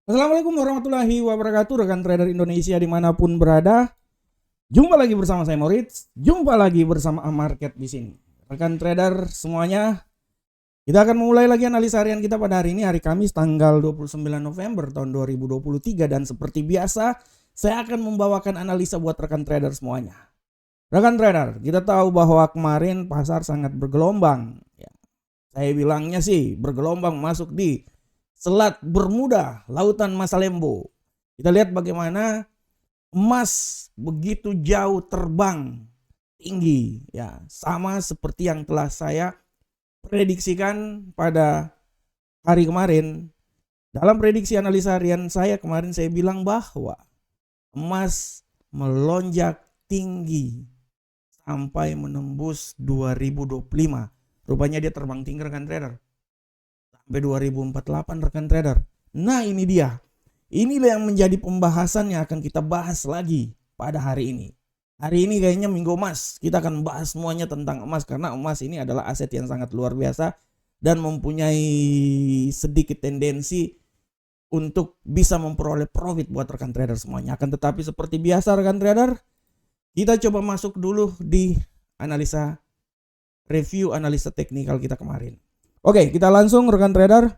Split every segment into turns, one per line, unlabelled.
Assalamualaikum warahmatullahi wabarakatuh, rekan trader Indonesia dimanapun berada. Jumpa lagi bersama saya Moritz, jumpa lagi bersama Market di sini. Rekan trader semuanya, kita akan memulai lagi analisa harian kita pada hari ini, hari Kamis tanggal 29 November tahun 2023. Dan seperti biasa, saya akan membawakan analisa buat rekan trader semuanya. Rekan trader, kita tahu bahwa kemarin pasar sangat bergelombang. Saya bilangnya sih bergelombang masuk di Selat Bermuda, Lautan Masalembo. Kita lihat bagaimana emas begitu jauh terbang tinggi, ya, sama seperti yang telah saya prediksikan pada hari kemarin. Dalam prediksi analisa harian saya kemarin, saya bilang bahwa emas melonjak tinggi sampai menembus 2025. Rupanya dia terbang tinggi, rekan trader, sampai 2048, rekan trader. Nah, ini dia. Inilah yang menjadi pembahasan yang akan kita bahas lagi pada hari ini. Hari ini kayaknya minggu emas. Kita akan bahas semuanya tentang emas, karena emas ini adalah aset yang sangat luar biasa dan mempunyai sedikit tendensi untuk bisa memperoleh profit buat rekan trader semuanya. Akan tetapi seperti biasa rekan trader, kita coba masuk dulu di review analisa teknikal kita kemarin. Oke, kita langsung rekan trader.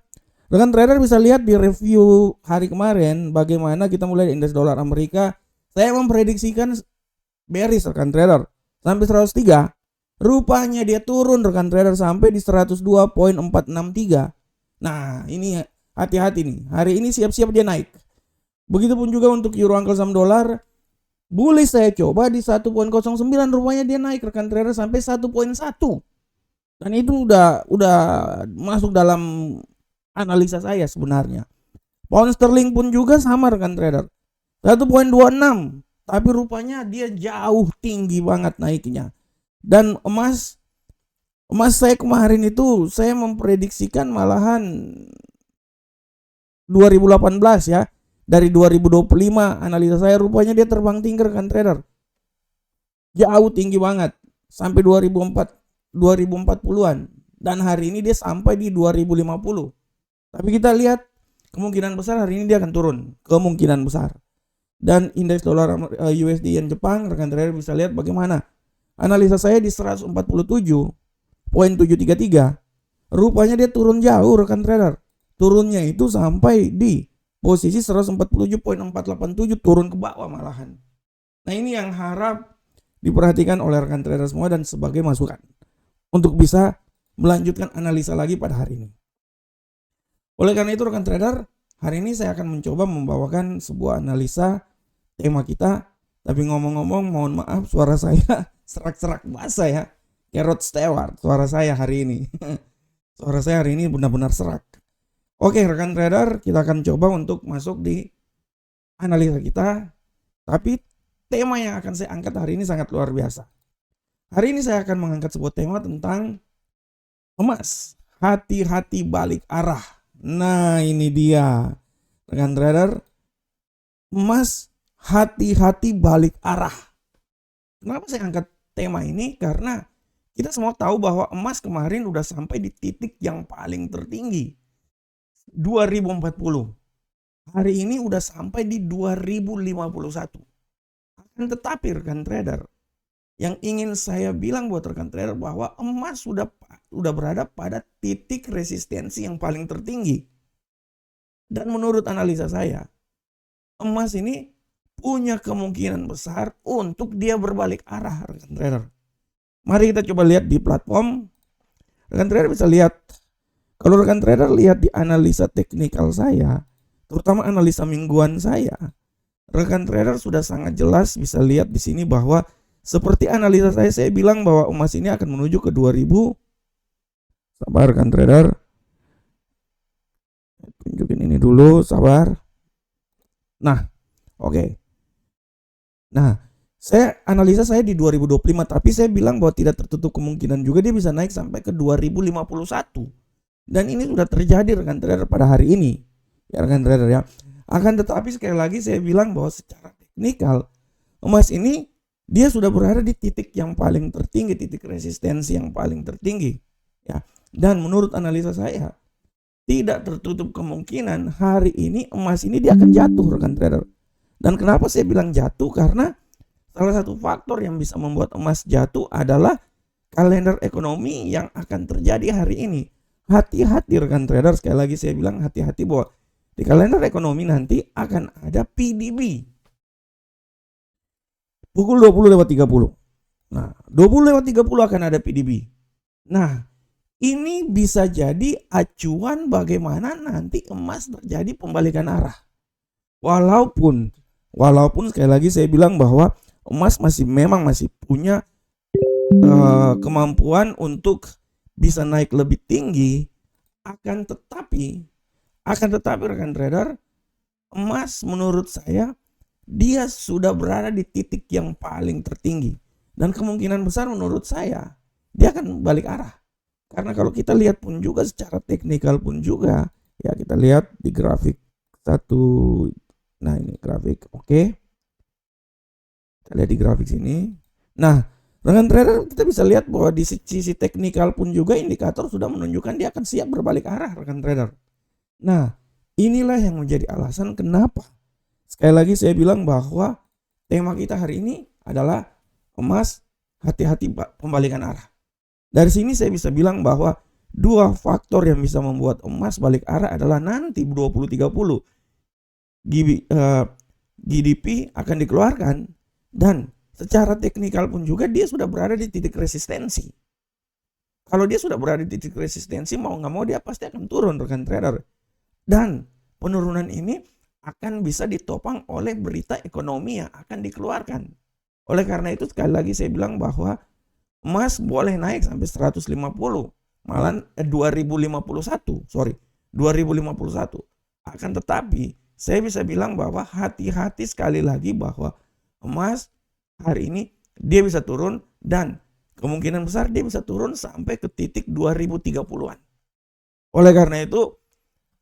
Rekan trader bisa lihat di review hari kemarin bagaimana kita mulai indeks dolar Amerika. Saya memprediksikan bearish rekan trader sampai 103. Rupanya dia turun rekan trader sampai di 102.463. Nah, ini hati-hati nih. Hari ini siap-siap dia naik. Begitupun juga untuk euro angkel saham dolar. Bullish saya coba di 1.09, rupanya dia naik rekan trader sampai 1.1. Dan itu udah masuk dalam analisa saya sebenarnya. Pound sterling pun juga sama rekan trader, 1.26, tapi rupanya dia jauh tinggi banget naiknya. Dan emas saya kemarin itu saya memprediksikan malahan 2018 ya. Dari 2025 analisa saya, rupanya dia terbang tinggi rekan trader. Jauh tinggi banget sampai 2040-an, dan hari ini dia sampai di 2050. Tapi kita lihat kemungkinan besar hari ini dia akan turun, kemungkinan besar. Dan indeks dolar USD yen Jepang, rekan trader bisa lihat bagaimana analisa saya di 147.733. Rupanya dia turun jauh rekan trader. Turunnya itu sampai di posisi 147.487, turun ke bawah malahan. Nah, ini yang harap diperhatikan oleh rekan trader semua dan sebagai masukan untuk bisa melanjutkan analisa lagi pada hari ini. Oleh karena itu rekan trader, hari ini saya akan mencoba membawakan sebuah analisa tema kita. Tapi ngomong-ngomong, mohon maaf suara saya serak-serak basah ya, kayak Rod Stewart suara saya hari ini. Suara saya hari ini benar-benar serak. Oke rekan trader, kita akan coba untuk masuk di analisa kita. Tapi tema yang akan saya angkat hari ini sangat luar biasa. Hari ini saya akan mengangkat sebuah tema tentang emas. Hati-hati balik arah. Nah, ini dia rekan trader. Emas, hati-hati balik arah. Kenapa saya angkat tema ini? Karena kita semua tahu bahwa emas kemarin udah sampai di titik yang paling tertinggi, 2040. Hari ini udah sampai di 2051. Akan tetapi rekan trader, yang ingin saya bilang buat rekan trader bahwa emas sudah berada pada titik resistensi yang paling tertinggi. Dan menurut analisa saya, emas ini punya kemungkinan besar untuk dia berbalik arah rekan trader. Mari kita coba lihat di platform. Rekan trader bisa lihat. Kalau rekan trader lihat di analisa teknikal saya, terutama analisa mingguan saya, rekan trader sudah sangat jelas bisa lihat di sini bahwa seperti analisa saya bilang bahwa emas ini akan menuju ke 2000. Sabar rekan trader. Tunjukin ini dulu, sabar. Nah, oke. Nah, analisa saya di 2025, tapi saya bilang bahwa tidak tertutup kemungkinan juga dia bisa naik sampai ke 2051. Dan ini sudah terjadi rekan trader pada hari ini. Ya rekan trader ya. Akan tetapi sekali lagi saya bilang bahwa secara teknikal emas ini dia sudah berada di titik yang paling tertinggi, titik resistensi yang paling tertinggi. Ya. Dan menurut analisa saya, tidak tertutup kemungkinan hari ini emas ini dia akan jatuh, rekan trader. Dan kenapa saya bilang jatuh? Karena salah satu faktor yang bisa membuat emas jatuh adalah kalender ekonomi yang akan terjadi hari ini. Hati-hati rekan trader, sekali lagi saya bilang hati-hati bahwa di kalender ekonomi nanti akan ada PDB. Pukul 20:30. Nah, 20:30 akan ada PDB. Nah, ini bisa jadi acuan bagaimana nanti emas terjadi pembalikan arah. Walaupun sekali lagi saya bilang bahwa emas memang masih punya kemampuan untuk bisa naik lebih tinggi, akan tetapi rekan trader, emas menurut saya dia sudah berada di titik yang paling tertinggi dan kemungkinan besar menurut saya dia akan balik arah. Karena kalau kita lihat pun juga secara teknikal pun juga, ya kita lihat di grafik satu. Nah, ini grafik, oke. Kita lihat di grafik sini. Nah, rekan trader, kita bisa lihat bahwa di sisi teknikal pun juga indikator sudah menunjukkan dia akan siap berbalik arah, rekan trader. Nah, inilah yang menjadi alasan kenapa sekali lagi saya bilang bahwa tema kita hari ini adalah emas, hati-hati pembalikan arah. Dari sini saya bisa bilang bahwa dua faktor yang bisa membuat emas balik arah adalah nanti 2030 GDP akan dikeluarkan, dan secara teknikal pun juga dia sudah berada di titik resistensi. Kalau dia sudah berada di titik resistensi, mau nggak mau dia pasti akan turun, rekan trader. Dan penurunan ini akan bisa ditopang oleh berita ekonomi yang akan dikeluarkan. Oleh karena itu sekali lagi saya bilang bahwa emas boleh naik sampai 150, malah 2051. Akan tetapi saya bisa bilang bahwa hati-hati sekali lagi bahwa emas hari ini dia bisa turun dan kemungkinan besar dia bisa turun sampai ke titik 2030-an. Oleh karena itu,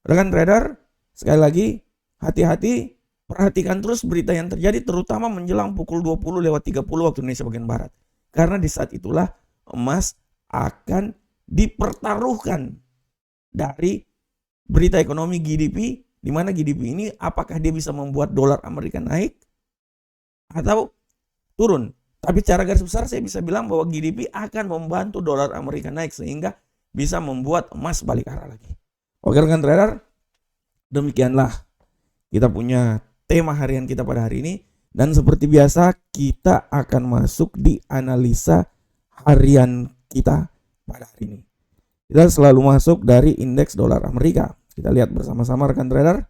rekan trader, sekali lagi hati-hati, perhatikan terus berita yang terjadi terutama menjelang pukul 20:30 waktu Indonesia bagian Barat. Karena di saat itulah emas akan dipertaruhkan dari berita ekonomi GDP, di mana GDP ini apakah dia bisa membuat dolar Amerika naik atau turun. Tapi secara garis besar saya bisa bilang bahwa GDP akan membantu dolar Amerika naik sehingga bisa membuat emas balik arah lagi. Oke rekan trader, demikianlah kita punya tema harian kita pada hari ini. Dan seperti biasa kita akan masuk di analisa harian kita pada hari ini. Kita selalu masuk dari indeks dolar Amerika. Kita lihat bersama-sama rekan trader.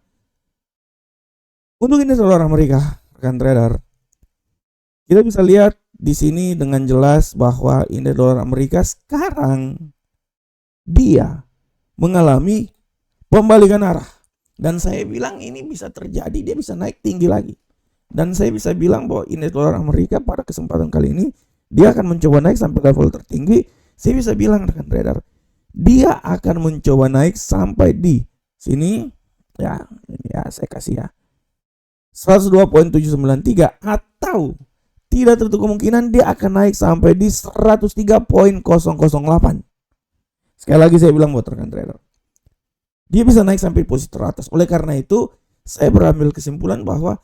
Untuk indeks dolar Amerika, rekan trader, kita bisa lihat di sini dengan jelas bahwa indeks dolar Amerika sekarang dia mengalami pembalikan arah. Dan saya bilang ini bisa terjadi, dia bisa naik tinggi lagi. Dan saya bisa bilang bahwa indeks dolar Amerika pada kesempatan kali ini dia akan mencoba naik sampai level tertinggi. Saya bisa bilang rekan trader, dia akan mencoba naik sampai di sini ya, ini ya saya kasih ya 102.793, atau tidak tertutup kemungkinan dia akan naik sampai di 103.008. Sekali lagi saya bilang buat rekan trader, dia bisa naik sampai posisi teratas. Oleh karena itu saya berambil kesimpulan bahwa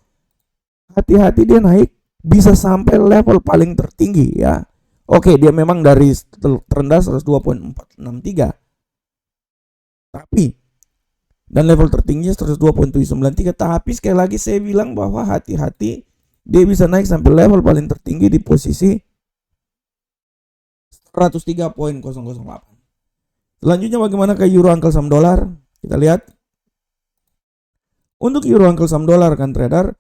hati-hati dia naik bisa sampai level paling tertinggi ya. Oke, dia memang dari terendah 102.463. Tapi dan level tertingginya 102.793, tapi sekali lagi saya bilang bahwa hati-hati dia bisa naik sampai level paling tertinggi di posisi 103.008. Selanjutnya bagaimana ke euro angkel saham dolar? Kita lihat. Untuk euro angkel saham dolar kan trader,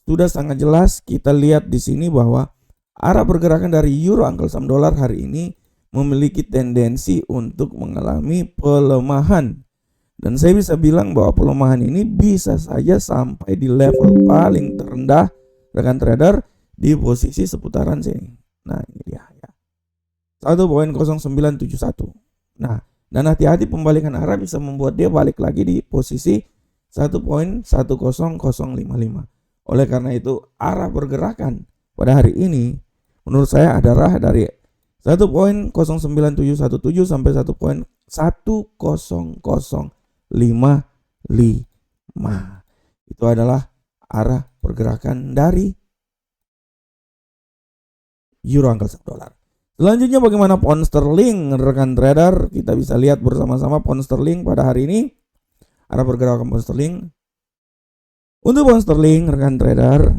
sudah sangat jelas kita lihat di sini bahwa arah pergerakan dari euro angkel saham dolar hari ini memiliki tendensi untuk mengalami pelemahan. Dan saya bisa bilang bahwa pelemahan ini bisa saja sampai di level paling terendah rekan trader di posisi seputaran sini. Nah, ini dia ya. 1.0971. Nah, dan hati-hati pembalikan arah bisa membuat dia balik lagi di posisi 1.10055. Oleh karena itu arah pergerakan pada hari ini menurut saya adalah dari 1.09717 sampai 1.10055. Itu adalah arah pergerakan dari euro angka dolar. Selanjutnya bagaimana pound sterling, rekan trader? Kita bisa lihat bersama-sama pound sterling pada hari ini. Arah pergerakan pound sterling. Untuk pound sterling, rekan trader,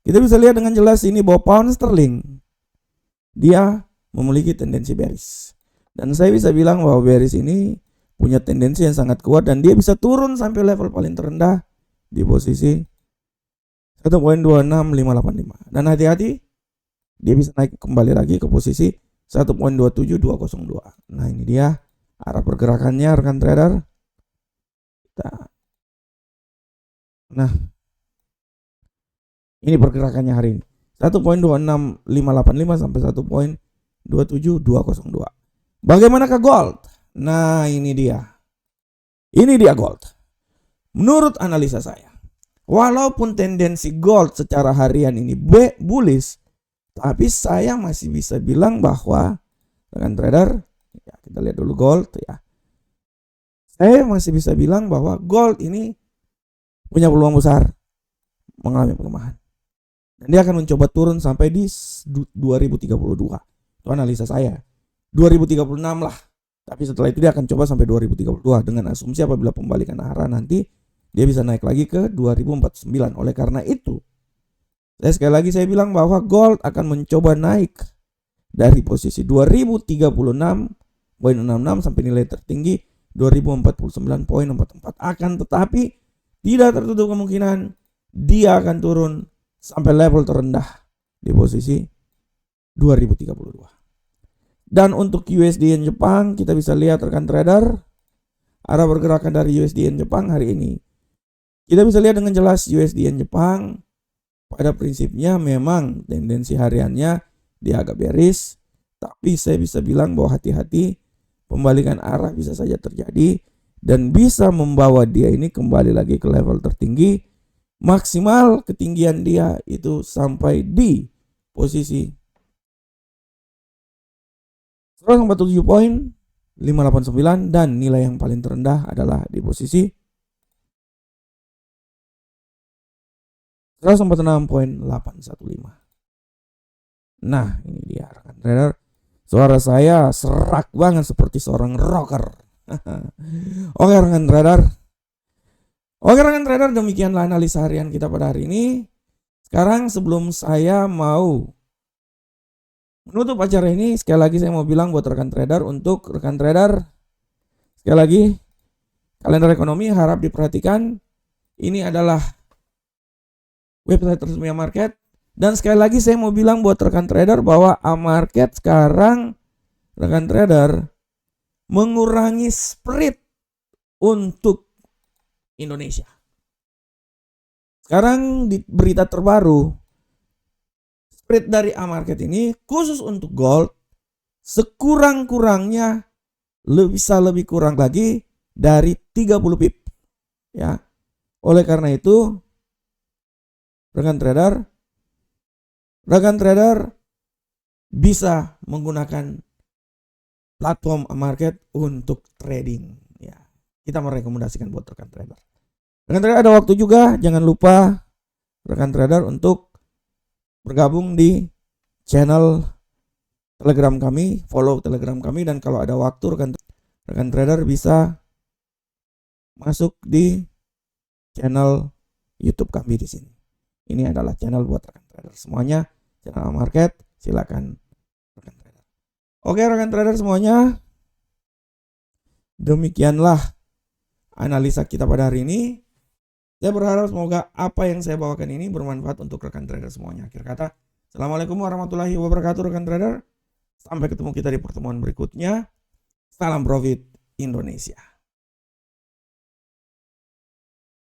kita bisa lihat dengan jelas ini bahwa pound sterling dia memiliki tendensi bearish. Dan saya bisa bilang bahwa bearish ini punya tendensi yang sangat kuat dan dia bisa turun sampai level paling terendah di posisi 1.26585. Dan hati-hati, dia bisa naik kembali lagi ke posisi 1.27202. Nah, ini dia arah pergerakannya, rekan trader. Nah, ini pergerakannya hari ini. 1.26585 sampai 1.27202. Bagaimanakah gold? Nah, ini dia. Ini dia gold. Menurut analisa saya, walaupun tendensi gold secara harian ini bullish, tapi saya masih bisa bilang bahwa rekan trader, ya, kita lihat dulu gold ya. Saya masih bisa bilang bahwa gold ini punya peluang besar mengalami pelemahan. Dan dia akan mencoba turun sampai di 2032. Itu analisa saya. 2036 lah. Tapi setelah itu dia akan coba sampai 2032 dengan asumsi apabila pembalikan arah nanti dia bisa naik lagi ke 2049. Oleh karena itu, sekali lagi saya bilang bahwa gold akan mencoba naik dari posisi 2036.66 sampai nilai tertinggi 2049.44. Akan tetapi tidak tertutup kemungkinan dia akan turun sampai level terendah di posisi 2032. Dan untuk USD Yen Jepang, kita bisa lihat rekan trader arah pergerakan dari USD Yen Jepang hari ini. Kita bisa lihat dengan jelas USD Yen Jepang pada prinsipnya memang tendensi hariannya dia agak bearish, tapi saya bisa bilang bahwa hati-hati, pembalikan arah bisa saja terjadi dan bisa membawa dia ini kembali lagi ke level tertinggi. Maksimal ketinggian dia itu sampai di posisi 147.589 dan nilai yang paling terendah adalah di posisi 146.815. Nah, ini dia rekan trader. Suara saya serak banget seperti seorang rocker. Oke rekan trader, demikianlah analisa harian kita pada hari ini. Sekarang sebelum saya mau menutup acara ini, sekali lagi saya mau bilang buat rekan trader, untuk rekan trader, sekali lagi, kalender ekonomi harap diperhatikan. Ini adalah website resmi Amarket. Dan sekali lagi saya mau bilang buat rekan trader bahwa Amarket sekarang, rekan trader, mengurangi spread untuk Indonesia. Sekarang di berita terbaru, spread dari Amarket ini khusus untuk gold sekurang-kurangnya bisa lebih kurang lagi dari 30 pip. Ya. Oleh karena itu, rekan trader bisa menggunakan platform Amarket untuk trading. Ya, kita merekomendasikan buat rekan trader. Rekan trader ada waktu juga, jangan lupa rekan trader untuk bergabung di channel Telegram kami, follow Telegram kami, dan kalau ada waktu rekan trader bisa masuk di channel YouTube kami di sini. Ini adalah channel buat rekan trader semuanya, channel Amarket, silakan rekan trader. Oke rekan trader semuanya, demikianlah analisa kita pada hari ini. Saya berharap semoga apa yang saya bawakan ini bermanfaat untuk rekan trader semuanya. Akhir kata, Assalamualaikum warahmatullahi wabarakatuh rekan trader. Sampai ketemu kita di pertemuan berikutnya. Salam profit Indonesia.